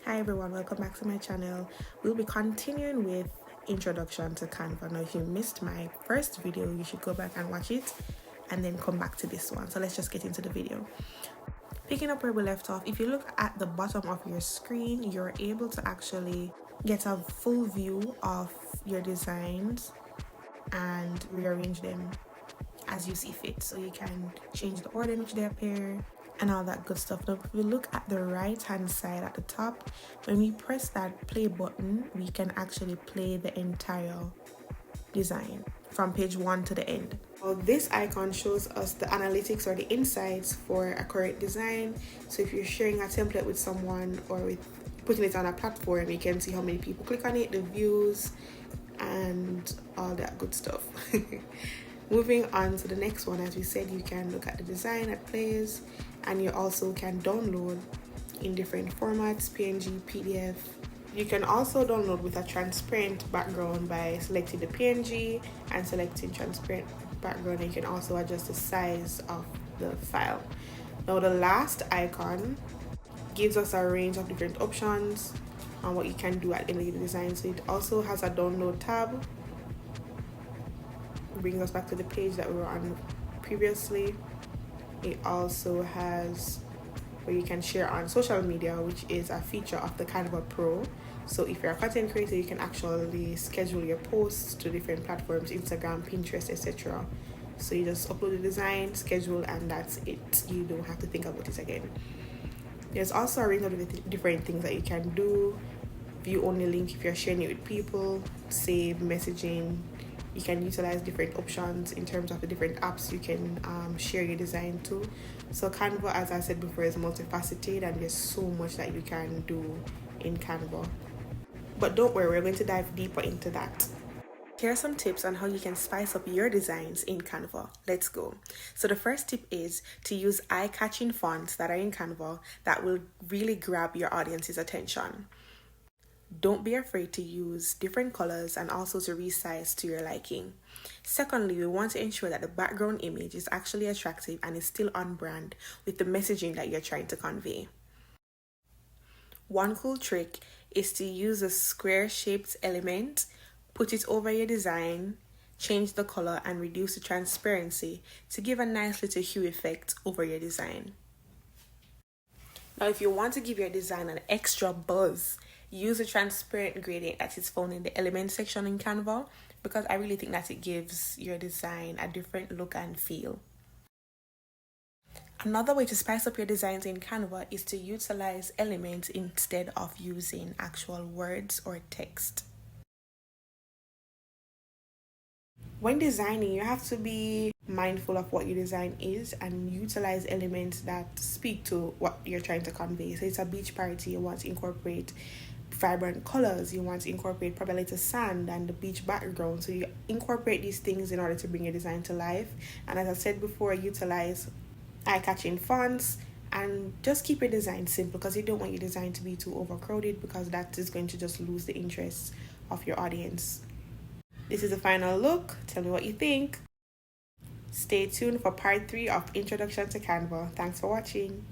Hi everyone, welcome back to my channel. We'll be continuing with introduction to Canva. Now if you missed my first video, you should go back and watch it and then come back to this one. So let's just get into the video. Picking up where we left off, if you look at the bottom of your screen, you're able to actually get a full view of your designs and rearrange them as you see fit. So you can change the order in which they appear and all that good stuff. Now if we look at the right hand side at the top, when we press that play button, we can actually play the entire design from page 1 to the end. Well, this icon shows us the analytics or the insights for a correct design. So if you're sharing a template with someone or with putting it on a platform, you can see how many people click on it, the views, and all that good stuff. Moving on to the next one, as we said, you can look at the design that plays, and you also can download in different formats, PNG, PDF. You can also download with a transparent background by selecting the PNG and selecting transparent background. You can also adjust the size of the file. Now the last icon gives us a range of different options on what you can do at the end of the design. So it also has a download tab, brings us back to the page that we were on previously. It also has where you can share on social media, which is a feature of the Canva Pro. So if you're a content creator, you can actually schedule your posts to different platforms, Instagram, Pinterest, etc. So you just upload the design, schedule, and that's it. You don't have to think about it again. There's also a range of different things that you can do. View only link if you're sharing it with people, save messaging. You can utilize different options in terms of the different apps you can share your design to. So Canva, as I said before, is multifaceted, and there's so much that you can do in Canva. But don't worry, we're going to dive deeper into that. Here are some tips on how you can spice up your designs in Canva. Let's go. So the first tip is to use eye-catching fonts that are in Canva that will really grab your audience's attention. Don't be afraid to use different colors and also to resize to your liking. Secondly, we want to ensure that the background image is actually attractive and is still on brand with the messaging that you're trying to convey. One cool trick is to use a square-shaped element, put it over your design, change the color, and reduce the transparency to give a nice little hue effect over your design. Now, if you want to give your design an extra buzz, use a transparent gradient that is found in the element section in Canva, because I really think that it gives your design a different look and feel. Another way to spice up your designs in Canva is to utilize elements instead of using actual words or text. When designing, you have to be mindful of what your design is and utilize elements that speak to what you're trying to convey. So it's a beach party, you want to incorporate vibrant colors, you want to incorporate probably a little sand and the beach background. So you incorporate these things in order to bring your design to life. And as I said before, utilize eye-catching fonts and just keep your design simple, because you don't want your design to be too overcrowded, because that is going to just lose the interest of your audience. This is the final look. Tell me what you think. Stay tuned for part 3 of Introduction to Canva. Thanks for watching.